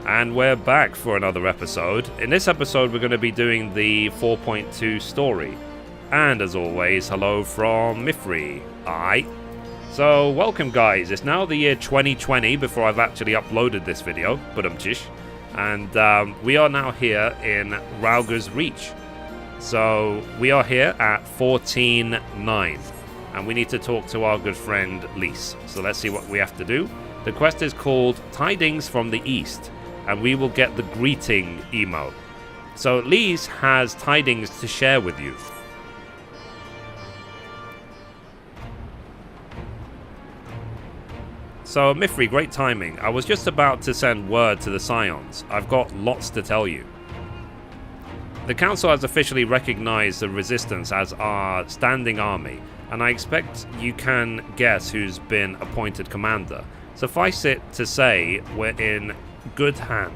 And we're back for another episode. In this episode, we're going to be doing the 4.2 story. And as always, hello from Mithrie. Aye. So, welcome guys. It's now the year 2020 before I've actually uploaded this video, but and we are now here in Rauger's Reach. So, we are here at 14.9. And we need to talk to our good friend Lise. So let's see what we have to do. The quest is called Tidings from the East. And we will get the greeting emote. So Lise has tidings to share with you. So Mithrie, great timing. I was just about to send word to the Scions. I've got lots to tell you. The Council has officially recognized the Resistance as our standing army, and I expect you can guess who's been appointed commander. Suffice it to say, we're in good hand.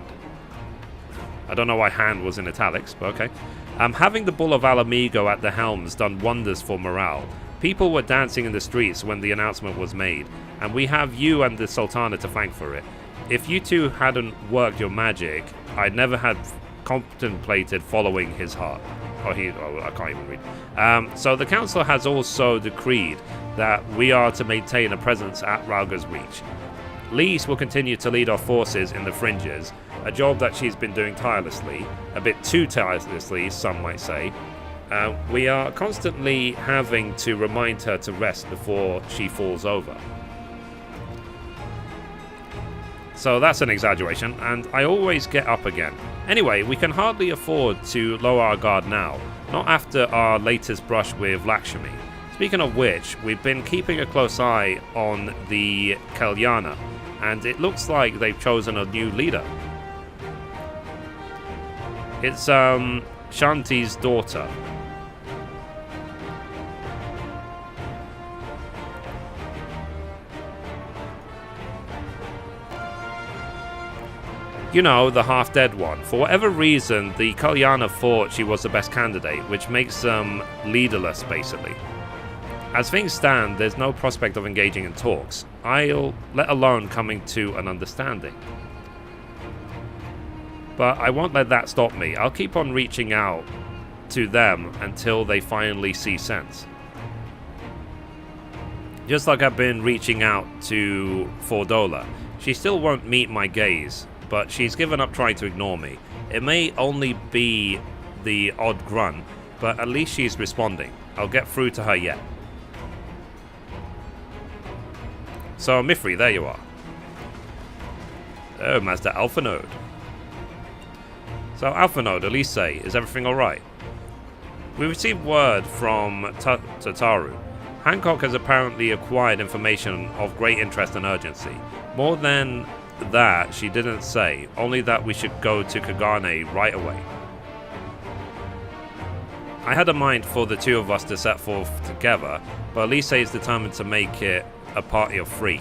I don't know why hand was in italics, but okay. Having the Bull of Alamigo at the helm's done wonders for morale. People were dancing in the streets when the announcement was made, and we have you and the Sultana to thank for it. If you two hadn't worked your magic, I'd never had contemplated following his heart. I can't even read. So the Council has also decreed that we are to maintain a presence at Rauger's Reach. Lise will continue to lead our forces in the fringes, a job that she's been doing tirelessly, a bit too tirelessly, some might say. We are constantly having to remind her to rest before she falls over. So that's an exaggeration, and I always get up again. Anyway, we can hardly afford to lower our guard now, not after our latest brush with Lakshmi. Speaking of which, we've been keeping a close eye on the Kalyana, and it looks like they've chosen a new leader. It's Shanti's daughter. You know, the half-dead one. For whatever reason, the Kalyana thought she was the best candidate, which makes them leaderless, basically. As things stand, there's no prospect of engaging in talks, let alone coming to an understanding. But I won't let that stop me. I'll keep on reaching out to them until they finally see sense. Just like I've been reaching out to Fordola. She still won't meet my gaze, but she's given up trying to ignore me. It may only be the odd grunt, but at least she's responding. I'll get through to her yet. So, Mithrie, there you are. Oh, Master Alphanode. So, Alphanode, Elise, is everything alright? We received word from Tataru. Hancock has apparently acquired information of great interest and urgency. More than that, she didn't say, only that we should go to Kagane right away. I had a mind for the two of us to set forth together, but Elise is determined to make it a party of three.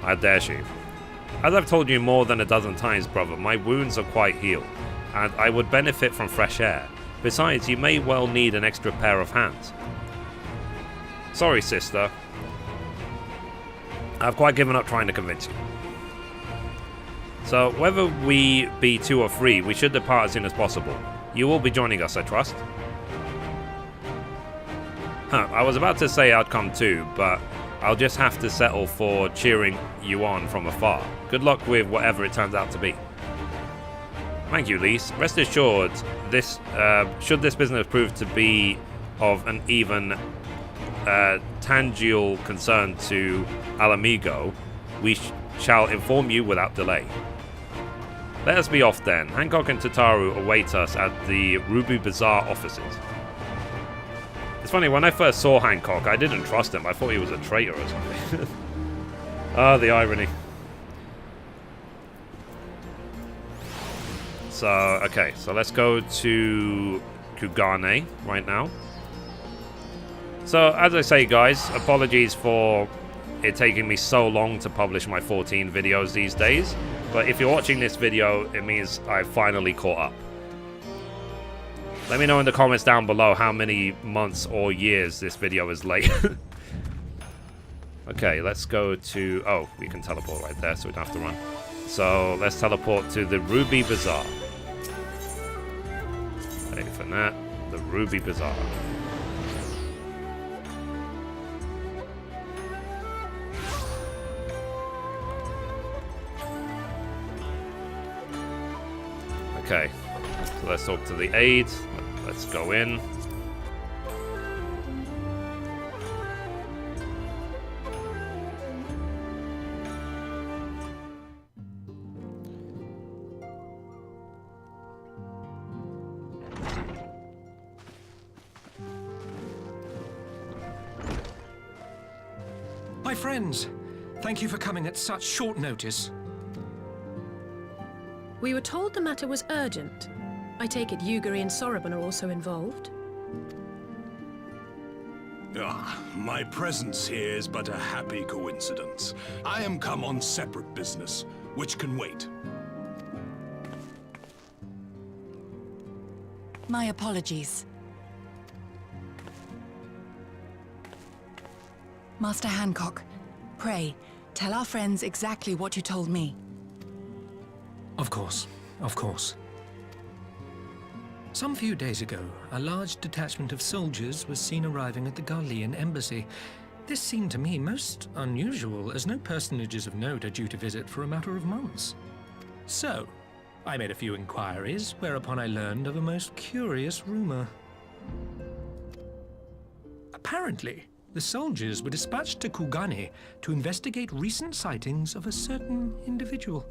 How dare she? As I've told you more than a dozen times, brother, my wounds are quite healed, and I would benefit from fresh air. Besides, you may well need an extra pair of hands. Sorry, sister. I've quite given up trying to convince you. So, whether we be 2 or 3, we should depart as soon as possible. You will be joining us, I trust. I was about to say I'd come too, but I'll just have to settle for cheering you on from afar. Good luck with whatever it turns out to be. Thank you, Lise. Rest assured, should this business prove to be of an even tangible concern to Alamigo, we shall inform you without delay. Let us be off then. Hancock and Tataru await us at the Ruby Bazaar offices. It's funny, when I first saw Hancock, I didn't trust him. I thought he was a traitor or something. Ah, the irony. So, okay, so let's go to Kugane right now. So, as I say, guys, apologies for it taking me so long to publish my 14 videos these days. But if you're watching this video, it means I've finally caught up. Let me know in the comments down below how many months or years this video is late. Okay, let's go to... Oh, we can teleport right there, so we don't have to run. So let's teleport to the Ruby Bazaar. Wait for that. The Ruby Bazaar. Okay, so let's talk to the aide. Let's go in. My friends, thank you for coming at such short notice. We were told the matter was urgent. I take it Yugiri and Soroban are also involved? My presence here is but a happy coincidence. I am come on separate business, which can wait. My apologies. Master Hancock, pray, tell our friends exactly what you told me. Of course, of course. Some few days ago, a large detachment of soldiers was seen arriving at the Garlean embassy. This seemed to me most unusual, as no personages of note are due to visit for a matter of months. So, I made a few inquiries, whereupon I learned of a most curious rumor. Apparently, the soldiers were dispatched to Kugane to investigate recent sightings of a certain individual.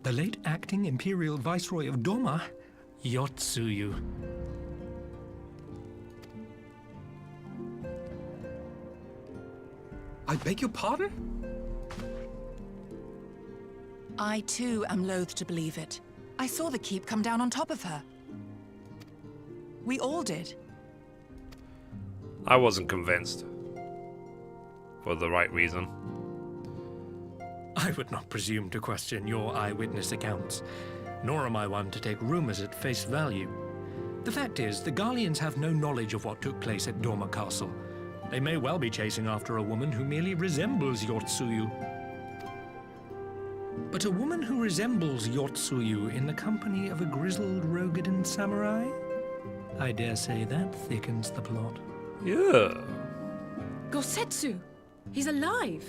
The late acting Imperial Viceroy of Doma, Yotsuyu. I beg your pardon? I too am loath to believe it. I saw the keep come down on top of her. We all did. I wasn't convinced. For the right reason. I would not presume to question your eyewitness accounts, nor am I one to take rumors at face value. The fact is, the Garleans have no knowledge of what took place at Doma Castle. They may well be chasing after a woman who merely resembles Yotsuyu. But a woman who resembles Yotsuyu in the company of a grizzled Rogadan samurai? I dare say that thickens the plot. Yeah. Gosetsu! He's alive!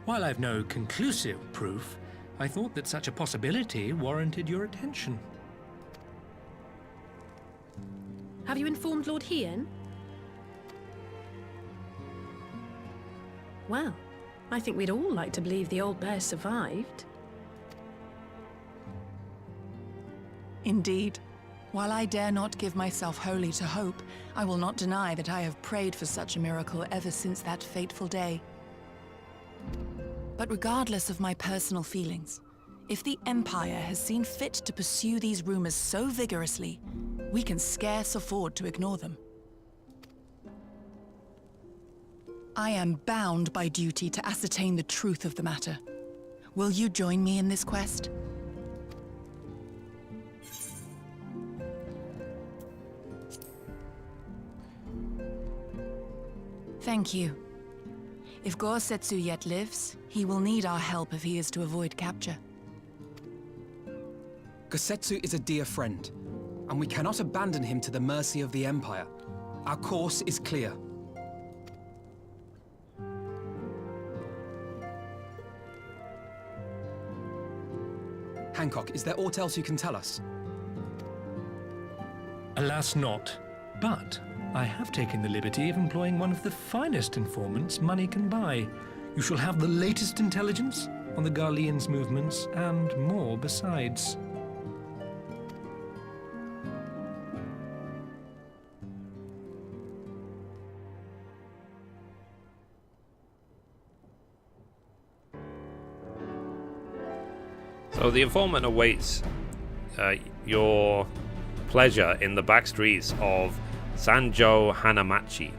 While I've no conclusive proof, I thought that such a possibility warranted your attention. Have you informed Lord Hien? Well, I think we'd all like to believe the old bear survived. Indeed. While I dare not give myself wholly to hope, I will not deny that I have prayed for such a miracle ever since that fateful day. But regardless of my personal feelings, if the Empire has seen fit to pursue these rumors so vigorously, we can scarce afford to ignore them. I am bound by duty to ascertain the truth of the matter. Will you join me in this quest? Thank you. If Gosetsu yet lives, he will need our help if he is to avoid capture. Gosetsu is a dear friend, and we cannot abandon him to the mercy of the Empire. Our course is clear. Hancock, is there aught else you can tell us? Alas not, but I have taken the liberty of employing one of the finest informants money can buy. You shall have the latest intelligence on the Garleans' movements, and more besides. So the informant awaits your pleasure in the back streets of Sanjo Hanamachi.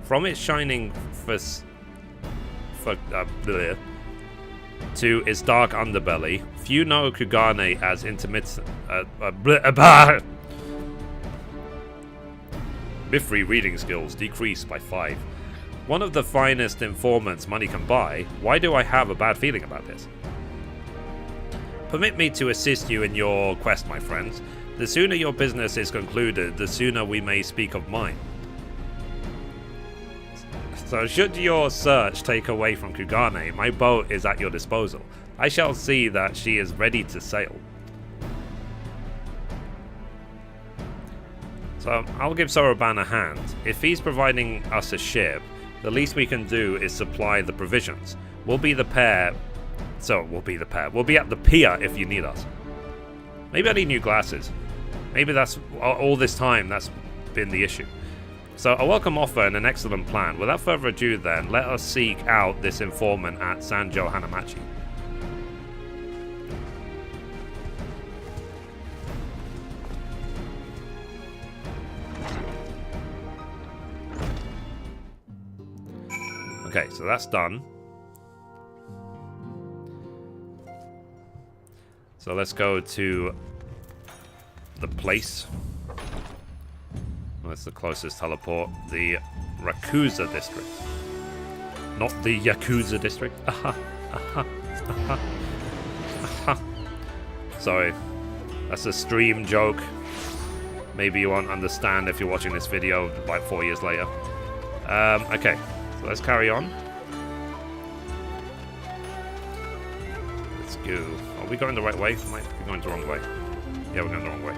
From its shining to its dark underbelly, few know Kugane as intermittent. Mithrie reading skills decreased by 5. One of the finest informants money can buy. Why do I have a bad feeling about this? Permit me to assist you in your quest, my friends. The sooner your business is concluded, the sooner we may speak of mine. So should your search take away from Kugane, my boat is at your disposal. I shall see that she is ready to sail. So I'll give Soroban a hand. If he's providing us a ship, the least we can do is supply the provisions. We'll be the pair. We'll be at the pier if you need us. Maybe I need new glasses. Maybe that's all this time that's been the issue. So a welcome offer and an excellent plan. Without further ado then, let us seek out this informant at Sanjo Hanamachi. Okay, so that's done. So let's go to the place. That's the closest teleport. The Rakuza district. Not the Yakuza district. Aha. Aha. Aha. Aha. Sorry. That's a stream joke. Maybe you won't understand if you're watching this video like 4 years later. Okay. So let's carry on. Let's go. Are we going the right way? Might be going the wrong way. Yeah, we're going the wrong way.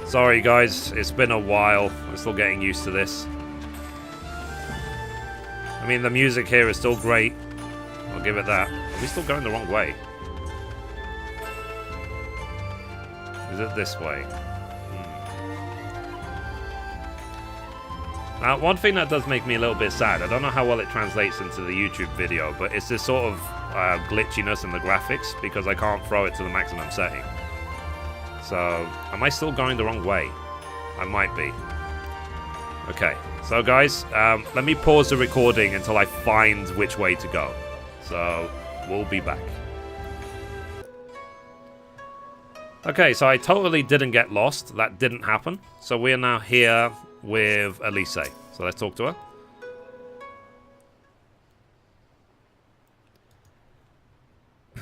Sorry guys, it's been a while. I'm still getting used to this. I mean, the music here is still great. I'll give it that. Are we still going the wrong way? Is it this way? Now, one thing that does make me a little bit sad, I don't know how well it translates into the YouTube video, but it's this sort of glitchiness in the graphics because I can't throw it to the maximum setting. So, am I still going the wrong way? I might be. Okay, so guys, let me pause the recording until I find which way to go. So, we'll be back. Okay, so I totally didn't get lost. That didn't happen. So we are now here with Elise. So let's talk to her.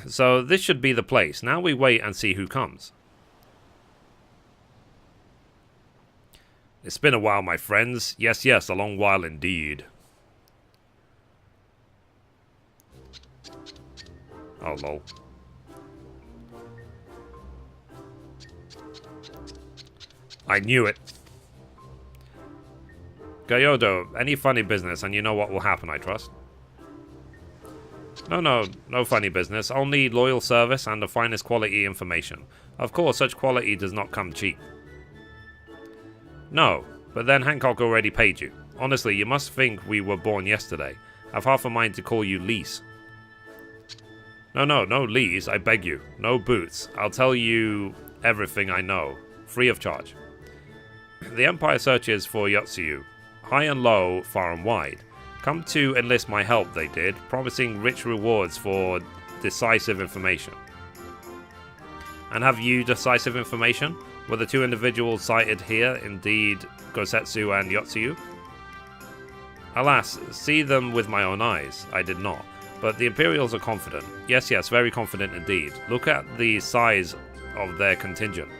So this should be the place. Now we wait and see who comes. It's been a while, my friends. Yes, yes, a long while indeed. Oh, lol. I knew it. Gayodo, any funny business and you know what will happen, I trust. No funny business. Only loyal service and the finest quality information. Of course, such quality does not come cheap. No, but then Hancock already paid you. Honestly, you must think we were born yesterday. I've half a mind to call you Lise. No Lise, I beg you. No boots. I'll tell you everything I know, free of charge. The Empire searches for Yotsuyu. High and low, far and wide. Come to enlist my help, they did, promising rich rewards for decisive information. And have you decisive information? Were the two individuals cited here indeed Gosetsu and Yotsuyu? Alas, see them with my own eyes. I did not. But the Imperials are confident. Yes, very confident indeed. Look at the size of their contingent.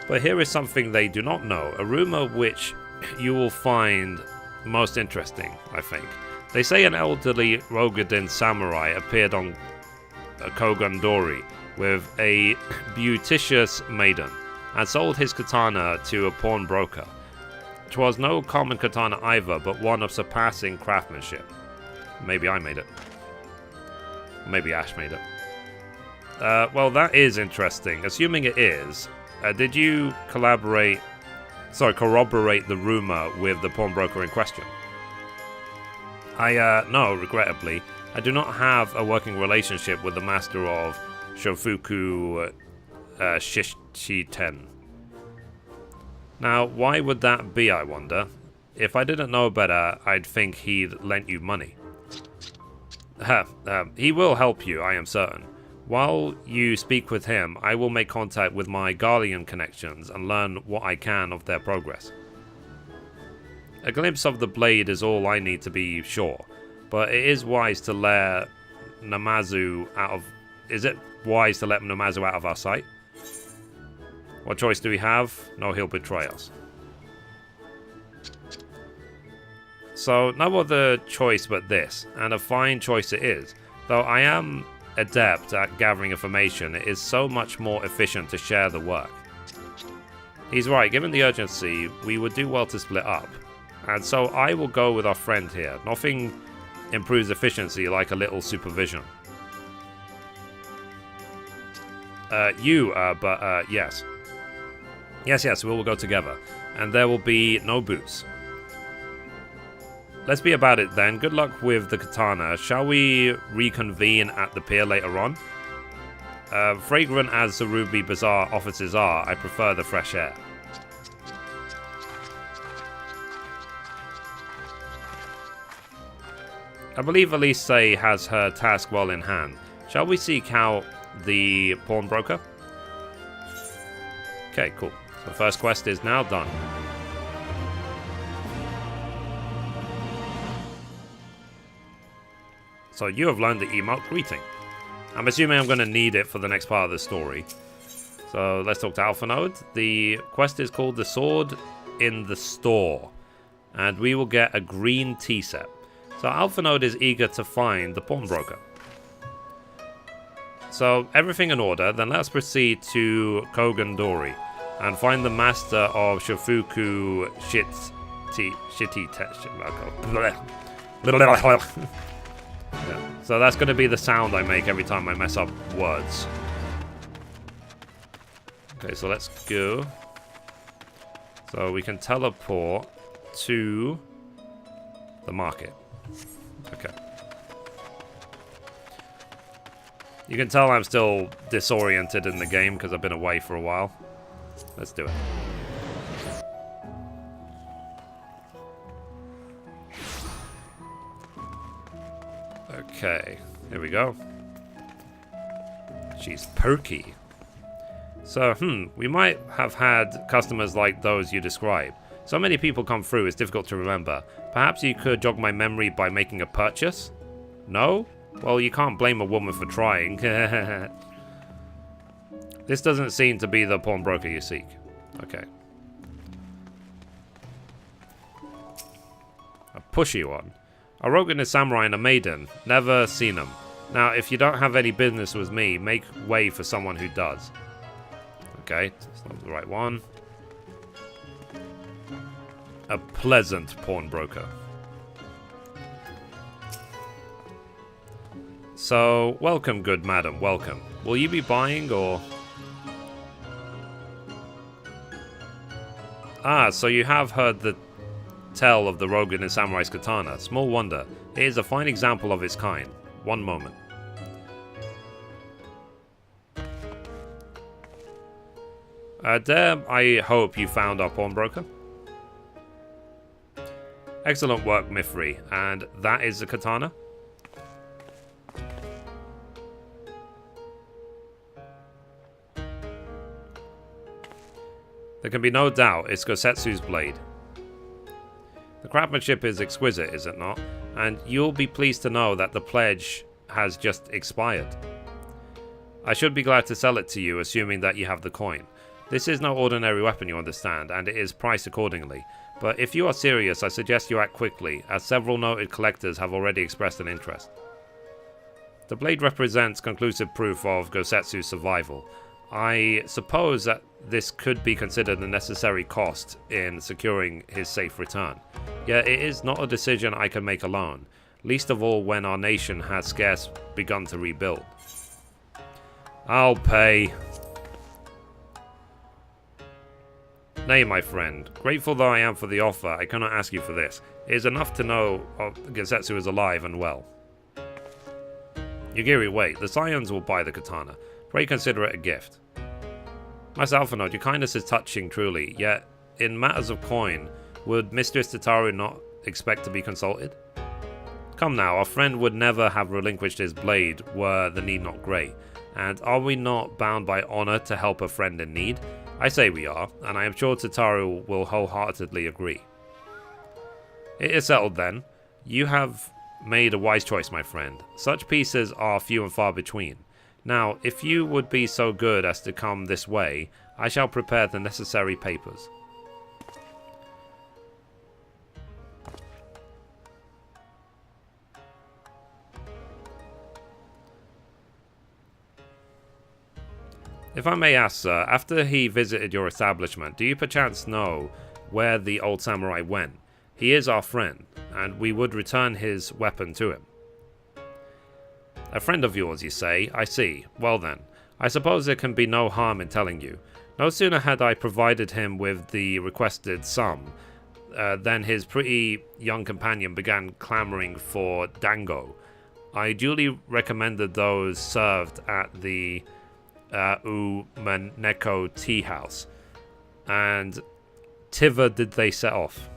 But here is something they do not know, a rumor which you will find most interesting, I think. They say an elderly Rogadin samurai appeared on Kogandori with a beauticious maiden and sold his katana to a pawnbroker. 'Twas no common katana either, but one of surpassing craftsmanship. Maybe I made it. Maybe Ash made it. Well, that is interesting. Assuming it is, did you corroborate the rumor with the pawnbroker in question? No, regrettably. I do not have a working relationship with the master of Shofuku Shishiten. Now, why would that be, I wonder? If I didn't know better, I'd think he'd lent you money. He will help you, I am certain. While you speak with him, I will make contact with my Garlean connections and learn what I can of their progress. A glimpse of the blade is all I need to be sure, but it is wise to let Namazu out of... Is it wise to let Namazu out of our sight? What choice do we have? No, he'll betray us. So, no other choice but this, and a fine choice it is. Though I am adept at gathering information, it is so much more efficient to share the work. He's right, given the urgency, we would do well to split up. And so I will go with our friend here. Nothing improves efficiency like a little supervision. Yes. Yes, we will go together. And there will be no boots. Let's be about it then. Good luck with the katana. Shall we reconvene at the pier later on? Fragrant as the Ruby Bazaar offices are, I prefer the fresh air. I believe Elise has her task well in hand. Shall we seek out the pawnbroker? Okay, cool. So the first quest is now done. So you have learned the emote greeting. I'm assuming I'm going to need it for the next part of the story. So let's talk to Alpha Node. The quest is called The Sword in the Store. And we will get a green tea set. So Alpha Node is eager to find the pawnbroker. So everything in order, then let's proceed to Kogandori and find the master of Shofuku Yeah. So that's going to be the sound I make every time I mess up words. Okay, so let's go. So we can teleport to the market. Okay. You can tell I'm still disoriented in the game because I've been away for a while. Let's do it. Okay, here we go. She's perky. So, we might have had customers like those you describe. So many people come through, it's difficult to remember. Perhaps you could jog my memory by making a purchase? No? Well, you can't blame a woman for trying. This doesn't seem to be the pawnbroker you seek. Okay. A pushy one. A rogue is samurai and a maiden. Never seen them. Now, if you don't have any business with me, make way for someone who does. Okay, that's not the right one. A pleasant pawnbroker. So, welcome, good madam, welcome. Will you be buying, or...? Ah, so you have heard the tell of the Rogan and Samurai's katana. Small wonder. It is a fine example of its kind. One moment. Dare I hope you found our pawnbroker? Excellent work, Mithrie. And that is the katana? There can be no doubt it's Gosetsu's blade. The craftsmanship is exquisite, is it not? And you'll be pleased to know that the pledge has just expired. I should be glad to sell it to you, assuming that you have the coin. This is no ordinary weapon, you understand, and it is priced accordingly. But if you are serious, I suggest you act quickly, as several noted collectors have already expressed an interest. The blade represents conclusive proof of Gosetsu's survival. I suppose that this could be considered a necessary cost in securing his safe return. Yet it is not a decision I can make alone, least of all when our nation has scarce begun to rebuild. I'll pay. Nay, my friend, grateful though I am for the offer, I cannot ask you for this. It is enough to know Gosetsu is alive and well. Yugiri, wait, the Scions will buy the katana. Pray consider it a gift. Master Alphanode, your kindness is touching truly, yet in matters of coin, would Mistress Tataru not expect to be consulted? Come now, our friend would never have relinquished his blade were the need not great, And are we not bound by honor to help a friend in need? I say we are, and I am sure Tataru will wholeheartedly agree. It is settled then. You have made a wise choice, my friend. Such pieces are few and far between. Now, if you would be so good as to come this way, I shall prepare the necessary papers. If I may ask, sir, after he visited your establishment, do you perchance know where the old samurai went? He is our friend, and we would return his weapon to him. A friend of yours, you say? I see. Well then, I suppose there can be no harm in telling you. No sooner had I provided him with the requested sum, than his pretty young companion began clamoring for dango. I duly recommended those served at the Umaneko tea house, and thither did they set off.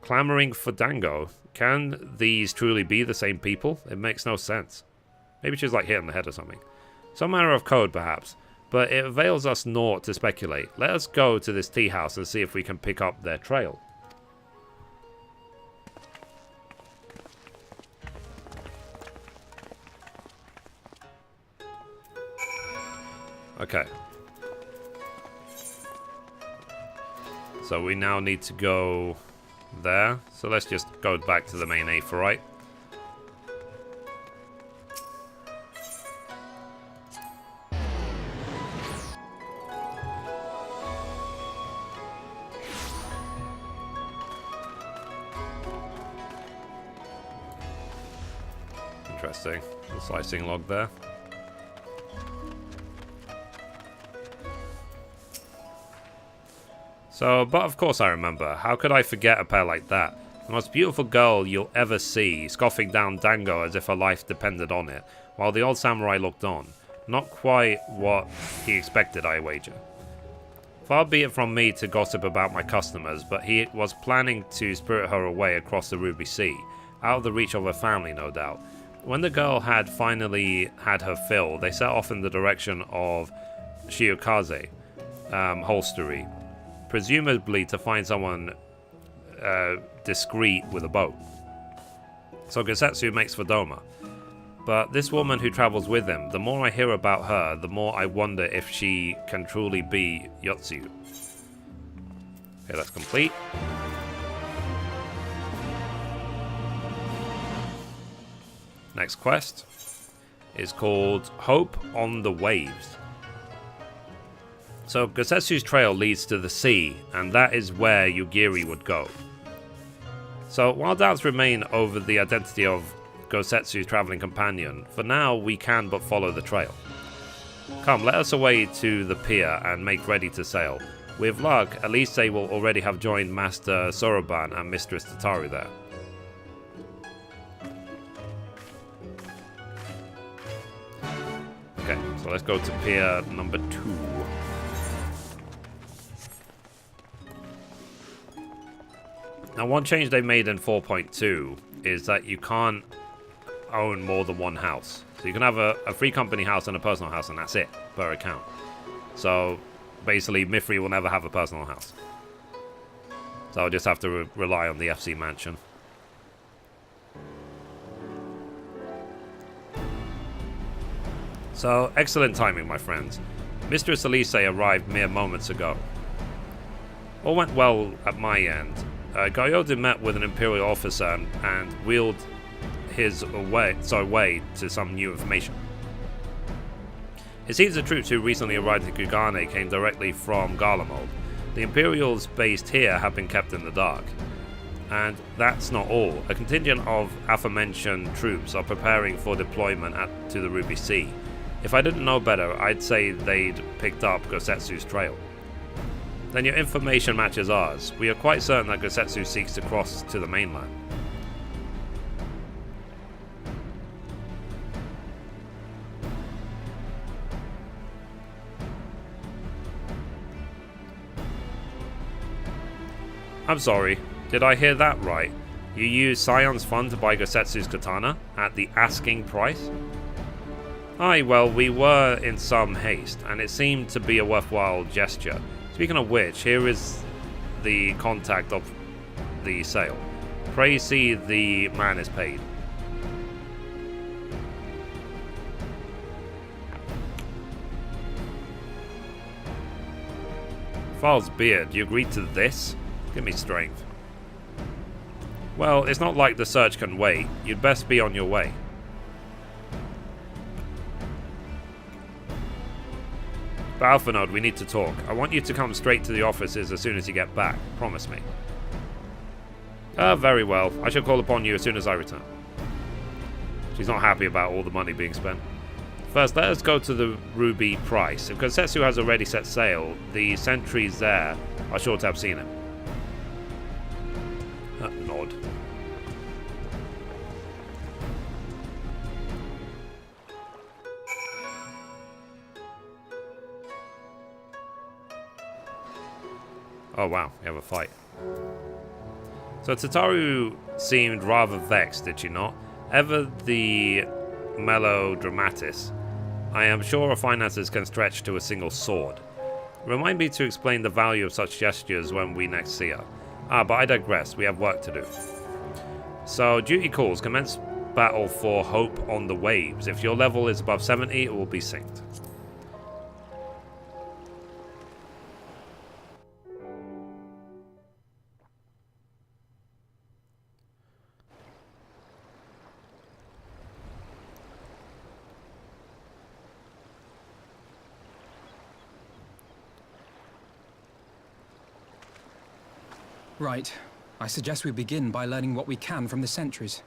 Clamoring for dango? Can these truly be the same people? It makes no sense. Maybe she's like hit on the head or something. Some manner of code, perhaps. But it avails us naught to speculate. Let us go to this tea house and see if we can pick up their trail. Okay. So we now need to go there. So let's just go back to the main Aephorite. Interesting. The slicing log there. So, but of course I remember. How could I forget a pair like that? The most beautiful girl you'll ever see, scoffing down dango as if her life depended on it, while the old samurai looked on. Not quite what he expected, I wager. Far be it from me to gossip about my customers, but he was planning to spirit her away across the Ruby Sea, out of the reach of her family, no doubt. When the girl had finally had her fill, they set off in the direction of Shiokaze Holstery, presumably to find someone discreet with a boat. So Gosetsu makes for Doma. But this woman who travels with him, the more I hear about her, the more I wonder if she can truly be Yotsu. Okay, that's complete. Next quest is called Hope on the Waves. So Gosetsu's trail leads to the sea, and that is where Yugiri would go. So while doubts remain over the identity of Gosetsu's traveling companion, for now we can but follow the trail. Come, let us away to the pier and make ready to sail. With luck, at least they will already have joined Master Soroban and Mistress Tataru there. Okay, so let's go to pier number 2. Now, one change they made in 4.2 is that you can't own more than one house. So you can have a free company house and a personal house, and that's it per account. So basically, Mithrie will never have a personal house. So I'll just have to rely on the FC mansion. So, excellent timing, my friends. Mistress Elise arrived mere moments ago. All went well at my end. Gyode met with an Imperial officer and wheeled his way to some new information. It seems the troops who recently arrived at Kugane came directly from Garlemald. The Imperials based here have been kept in the dark. And that's not all. A contingent of aforementioned troops are preparing for deployment to the Ruby Sea. If I didn't know better, I'd say they'd picked up Gosetsu's trail. Then your information matches ours. We are quite certain that Gosetsu seeks to cross to the mainland. I'm sorry, did I hear that right? You used Scion's fund to buy Gosetsu's katana at the asking price? Aye, well, we were in some haste, and it seemed to be a worthwhile gesture. Speaking of which, here is the contact of the sale. Pray see the man is paid. Fal's beard, you agreed to this? Give me strength. Well, it's not like the search can wait. You'd best be on your way. But Alphanode, we need to talk. I want you to come straight to the offices as soon as you get back. Promise me. Very well. I shall call upon you as soon as I return. She's not happy about all the money being spent. First, let us go to the ruby price. If Kosetsu has already set sail, the sentries there are sure to have seen him. Nod. Oh wow, we have a fight. So Tataru seemed rather vexed, did she not? Ever the melodramatis. I am sure our finances can stretch to a single sword. Remind me to explain the value of such gestures when we next see her. But I digress, we have work to do. So, duty calls, commence battle for Hope on the Waves. If your level is above 70, it will be synced. Right. I suggest we begin by learning what we can from the sentries.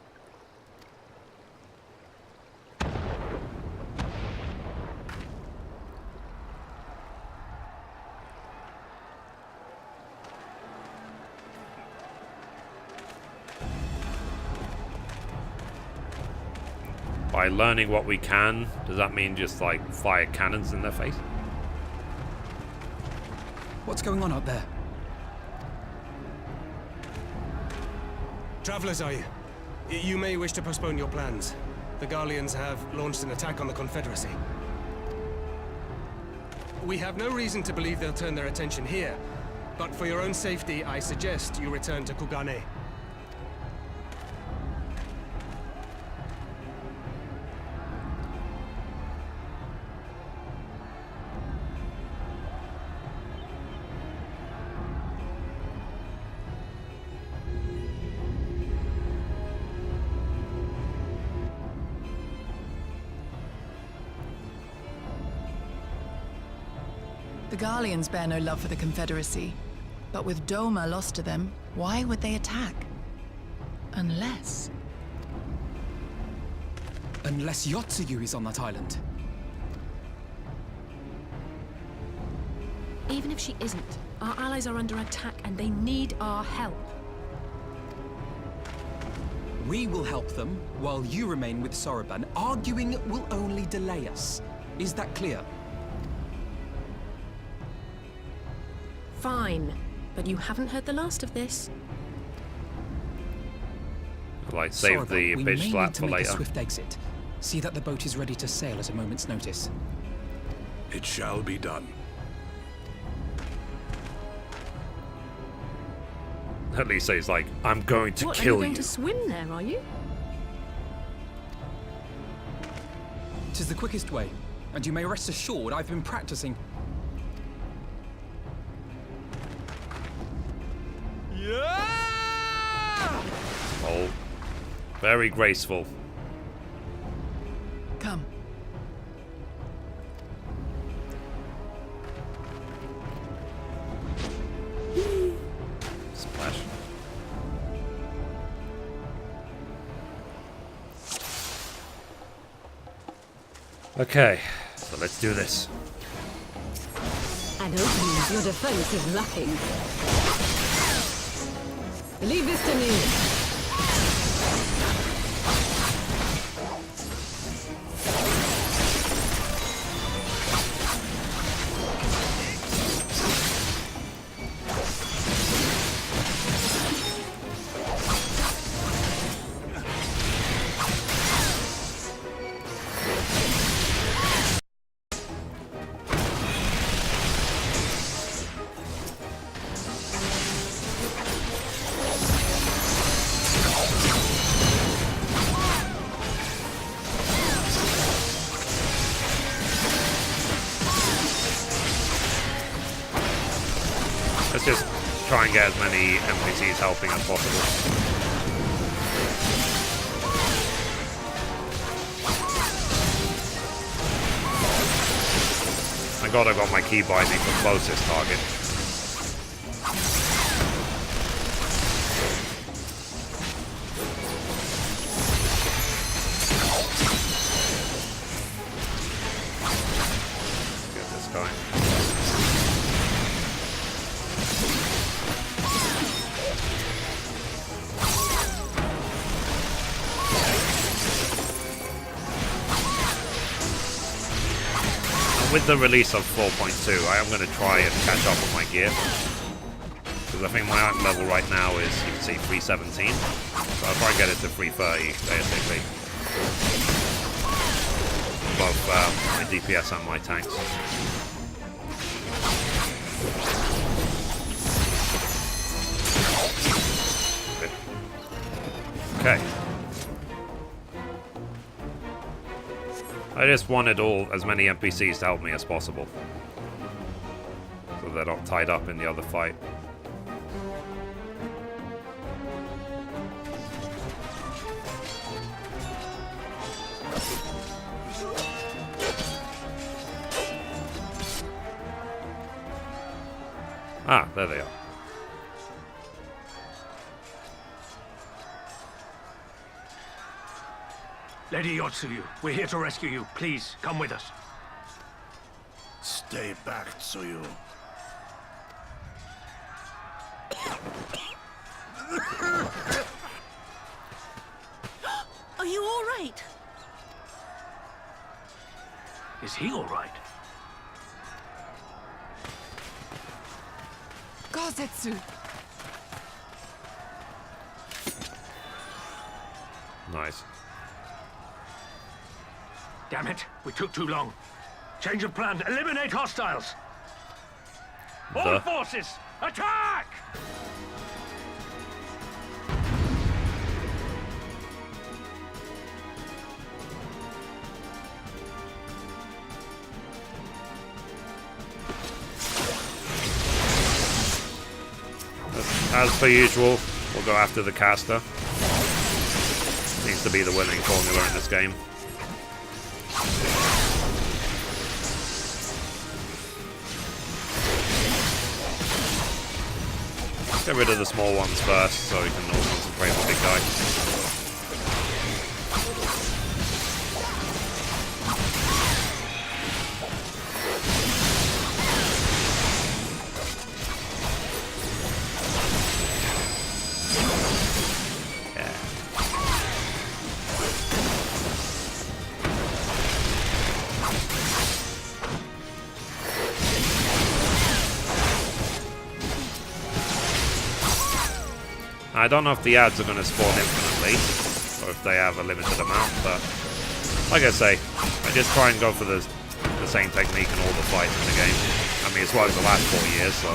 By learning what we can, does that mean just like fire cannons in their face? What's going on out there? Travelers, are you? You may wish to postpone your plans. The Garleans have launched an attack on the Confederacy. We have no reason to believe they'll turn their attention here, but for your own safety, I suggest you return to Kugane. The Garleans bear no love for the Confederacy, but with Doma lost to them, why would they attack? Unless Yotsuyu is on that island. Even if she isn't, our allies are under attack and they need our help. We will help them, while you remain with Soroban. Arguing will only delay us. Is that clear? Fine, but you haven't heard the last of this. Like, save the we bitch may slap need to for make later. a swift exit. See that the boat is ready to sail at a moment's notice. It shall be done. At least he's like, I'm going to What, are you kill going you. to swim there, are you? 'Tis the quickest way, and you may rest assured I've been practicing. Oh, very graceful. come. Splash. Okay, so let's do this. An opening of your defense is lacking. Leave this to me. Let's just try and get as many NPCs helping as possible. Thank God I got my key binding for closest target. Get this guy. With the release of 4.2, I am going to try and catch up on my gear. Because I think my item level right now is, you can see, 317. So I'll try and get it to 330, basically. Both my DPS and my tanks. Okay. I just wanted as many NPCs to help me as possible. So they're not tied up in the other fight. Ah, there they are. Lady Yotsuyu, we're here to rescue you. Please, come with us. Stay back, Tsuyu. Are you all right? Is he all right? Gozetsu! Nice. Damn it, we took too long. Change of plan, eliminate hostiles! All forces, attack! As per usual, we'll go after the caster. Seems to be the winning formula in this game. Get rid of the small ones first, so we can all concentrate on the big guy. I don't know if the ads are going to spawn infinitely, or if they have a limited amount, but like I say, I just try and go for the same technique in all the fights in the game. I mean, it's worked the last 4 years, so...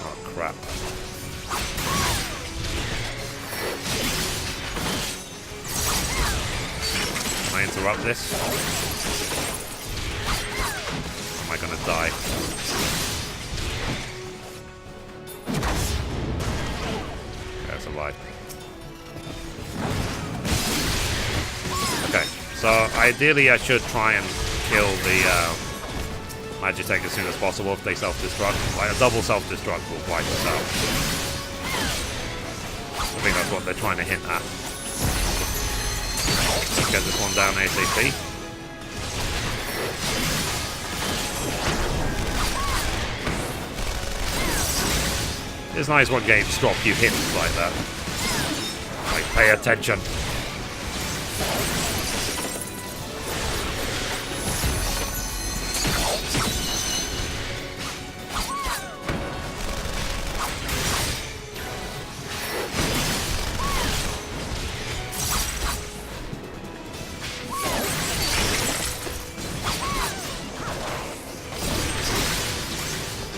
Oh, crap. Can I interrupt this? Am I gonna die? Okay, I survived. Okay, so ideally I should try and kill the Magitech as soon as possible if they self-destruct. Like a double self-destruct will wipe us out. I think that's what they're trying to hint at. Let's get this one down ASAP. It's nice when games drop you hints like that. Like, pay attention.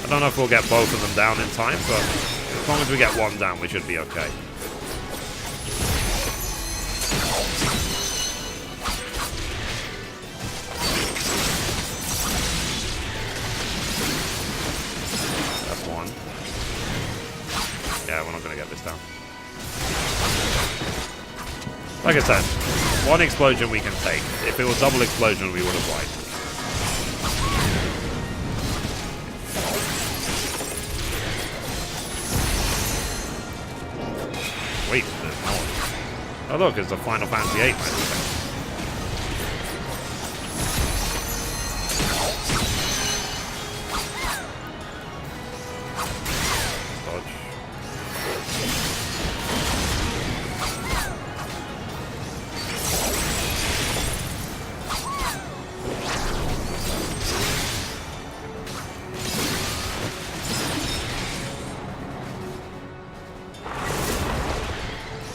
I don't know if we'll get both of them down in time, but As long as we get one down, we should be okay. That's one. Yeah, we're not going to get this down. Like I said, one explosion we can take. If it was double explosion, we would have wiped. Wait, there's more. Oh look, it's the Final Fantasy XIV magic. Dodge.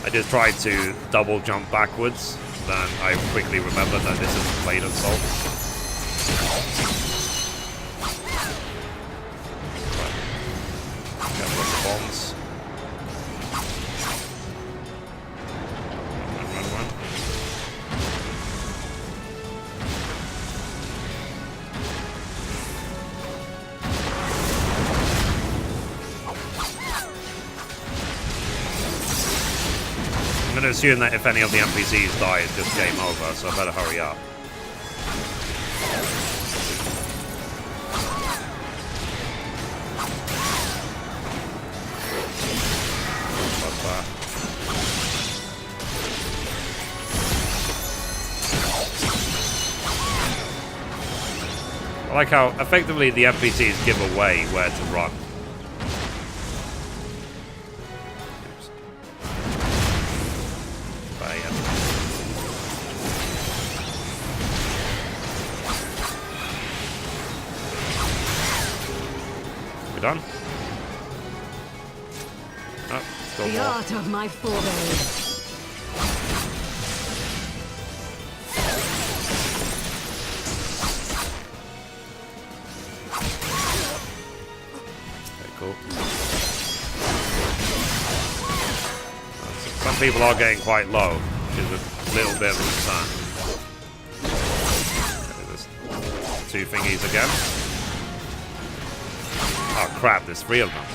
I just tried to double jump backwards, then I quickly remembered that this is a blade assault. Get lots of bombs. Run. I'm going to assume that if any of the NPCs die, it's just game over, so I better hurry up. What's that? I like how effectively the NPCs give away where to run. Done. Oh, still The more. art of my forebears. Okay, cool. Some people are getting quite low, which is a little bit of a concern. Okay, there's two thingies again. Oh crap, there's three of them.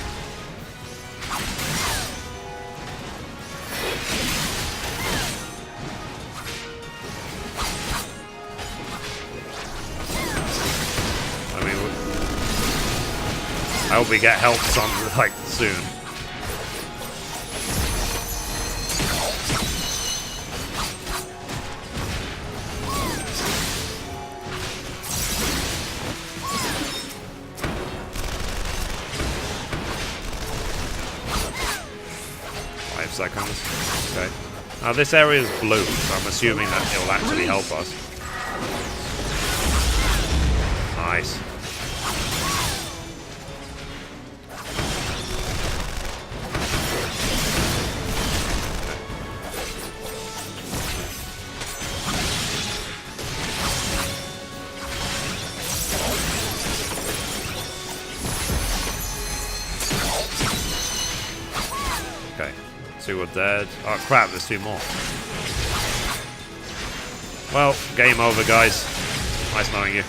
I mean, I hope we get help like soon. Seconds. Okay. Now this area is blue, so I'm assuming that it'll actually help us. Nice. Okay. Two are dead. Oh crap, there's two more. Well, game over, guys. Nice knowing you.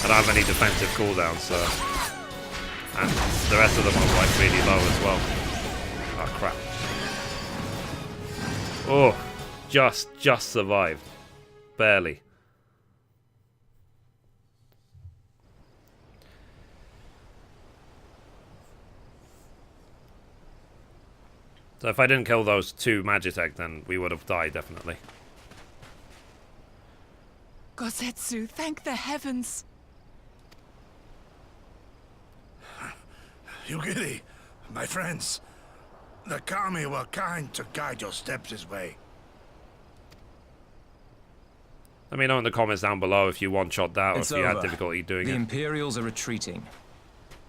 I don't have any defensive cooldowns, so... And the rest of them are like really low as well. Oh crap. Oh, just survived. Barely. So if I didn't kill those two Magitech, then we would have died, definitely. Gosetsu, thank the heavens! Yugiri, my friends, the Kami were kind to guide your steps this way. Let me know in the comments down below if you one-shot that or if you had difficulty doing it. The Imperials are retreating.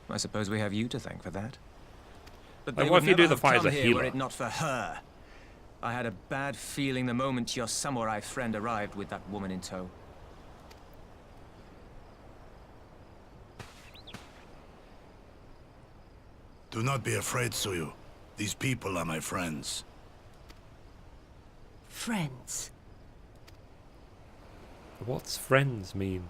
I suppose we have you to thank for that. But Like, what if you do the fight as a healer? Were it not for her. I had a bad feeling the moment your samurai friend arrived with that woman in tow. Do not be afraid, Suyu. These people are my friends. Friends. What's friends mean?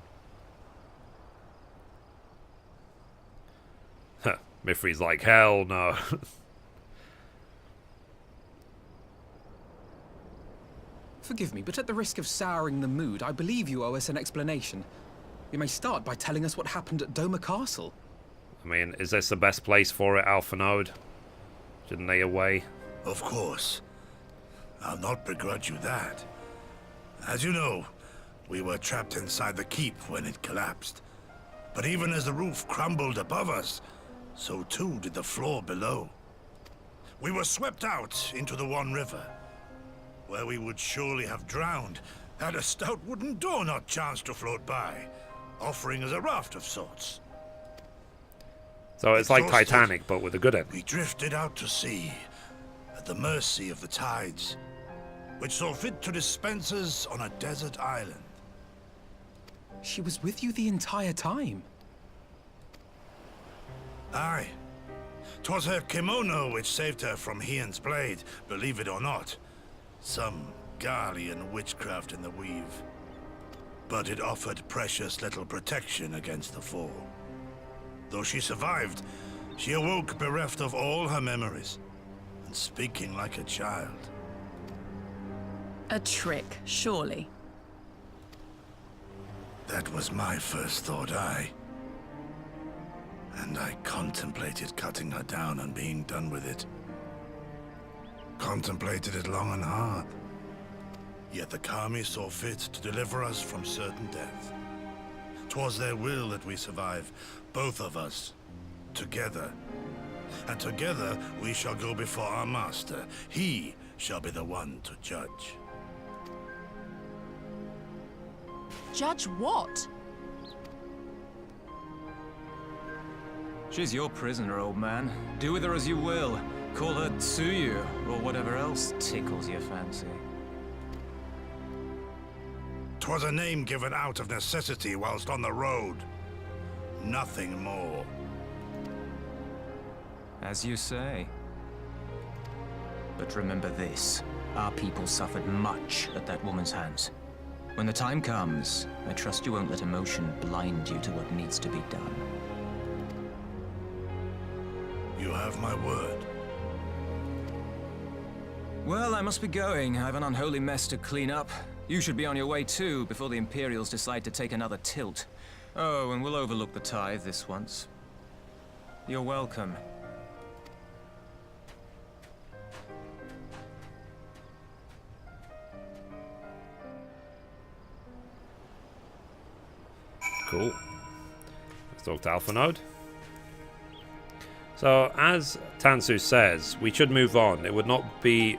Huh. Mithrie's like, hell no. Forgive me, but at the risk of souring the mood, I believe you owe us an explanation. You may start by telling us what happened at Doma Castle. I mean, is this the best place for it, Alpha Node? Shouldn't they away? Of course. I'll not begrudge you that. As you know, we were trapped inside the keep when it collapsed. But even as the roof crumbled above us, so too did the floor below. We were swept out into the One River, where we would surely have drowned had a stout wooden door not chanced to float by, offering us a raft of sorts. So it's like Exhausted, Titanic, but with a good end. we drifted out to sea, at the mercy of the tides, which saw fit to dispense us on a desert island. She was with you the entire time. Aye. 'Twas her kimono which saved her from Hien's blade, believe it or not. Some Garlean witchcraft in the weave. But it offered precious little protection against the fall. Though she survived, she awoke bereft of all her memories, and speaking like a child. A trick, surely. That was my first thought, aye. And I contemplated cutting her down and being done with it. Contemplated it long and hard. Yet the Kami saw fit to deliver us from certain death. 'Twas their will that we survive, both of us, together. And together we shall go before our master. He shall be the one to judge. Judge what? She's your prisoner, old man. Do with her as you will. Call her Tsuyu, or whatever else tickles your fancy. 'Twas a name given out of necessity whilst on the road. Nothing more. As you say. But remember this. Our people suffered much at that woman's hands. When the time comes, I trust you won't let emotion blind you to what needs to be done. You have my word. Well, I must be going. I have an unholy mess to clean up. You should be on your way too, before the Imperials decide to take another tilt. Oh, and we'll overlook the tithe this once. You're welcome. Cool. Let's talk to Alpha Node. So, as Tansu says, we should move on. It would not do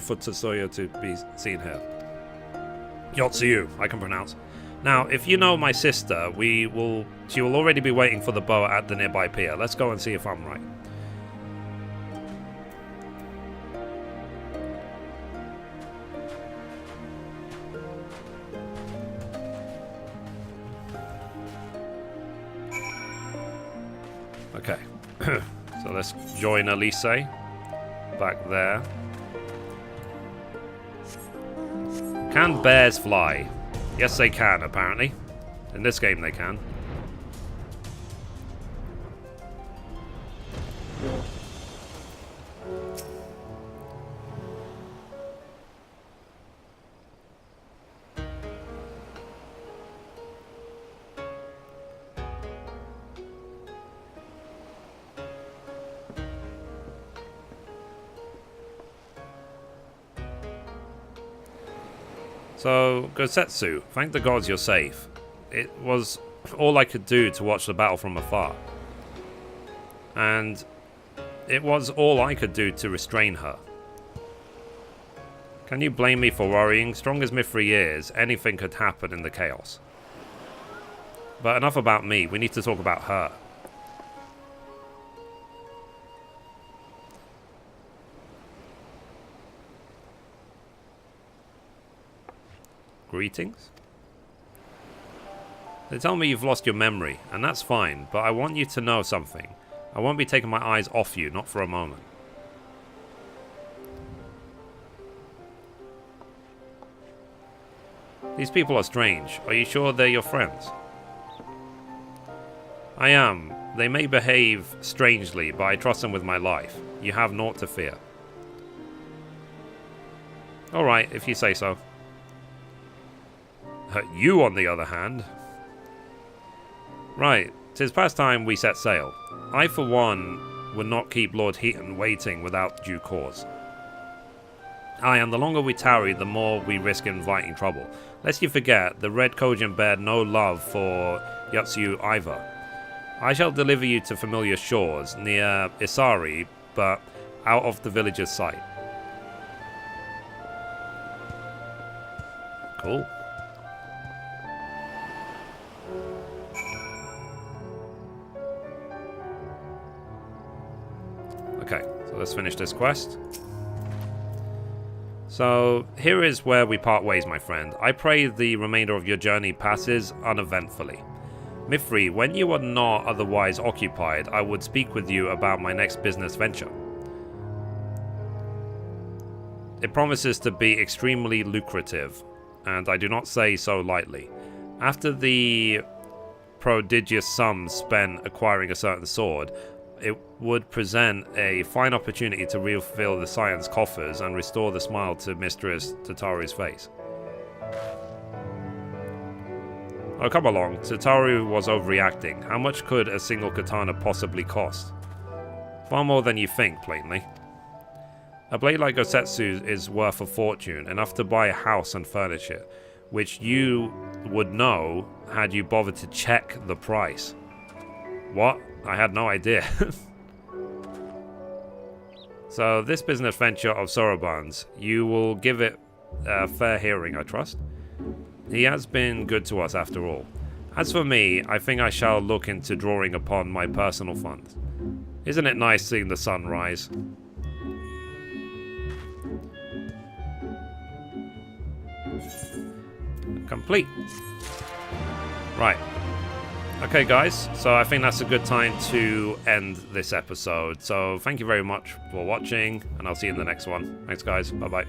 for Tsuyu to be seen here. Yotsuyu, I can pronounce. Now, if you know my sister, she will already be waiting for the boat at the nearby pier. Let's go and see if I'm right. Okay. So let's join Elise back there. Can bears fly? Yes, they can, apparently. In this game, they can. So, Gosetsu, thank the gods you're safe. It was all I could do to watch the battle from afar. And it was all I could do to restrain her. Can you blame me for worrying? Strong as Mithrie is, anything could happen in the chaos. But enough about me, we need to talk about her. Greetings? They tell me you've lost your memory, and that's fine, but I want you to know something. I won't be taking my eyes off you, not for a moment. These people are strange. Are you sure they're your friends? I am. They may behave strangely, but I trust them with my life. You have naught to fear. Alright, if you say so. You, on the other hand... Right, 'tis past time we set sail. I, for one, would not keep Lord Heaton waiting without due cause. Aye, and the longer we tarry, the more we risk inviting trouble. Lest you forget, the Red Kojin bared no love for Yatsu either. I shall deliver you to familiar shores, near Isari, but out of the village's sight. Cool. Okay, so let's finish this quest. So, here is where we part ways, my friend. I pray the remainder of your journey passes uneventfully. Mithrie, when you are not otherwise occupied, I would speak with you about my next business venture. It promises to be extremely lucrative, and I do not say so lightly. After the prodigious sum spent acquiring a certain sword, it would present a fine opportunity to refill the science coffers and restore the smile to Mistress Tataru's face. Oh, come along. Tataru was overreacting. How much could a single katana possibly cost? Far more than you think, plainly. A blade like Gosetsu is worth a fortune, enough to buy a house and furnish it, which you would know had you bothered to check the price. What? I had no idea. So, this business venture of Soroban's, you will give it a fair hearing, I trust? He has been good to us after all. As for me, I think I shall look into drawing upon my personal funds. Isn't it nice seeing the sun rise? Complete. Right. Okay, guys, so I think that's a good time to end this episode. So thank you very much for watching, and I'll see you in the next one. Thanks, guys. Bye-bye.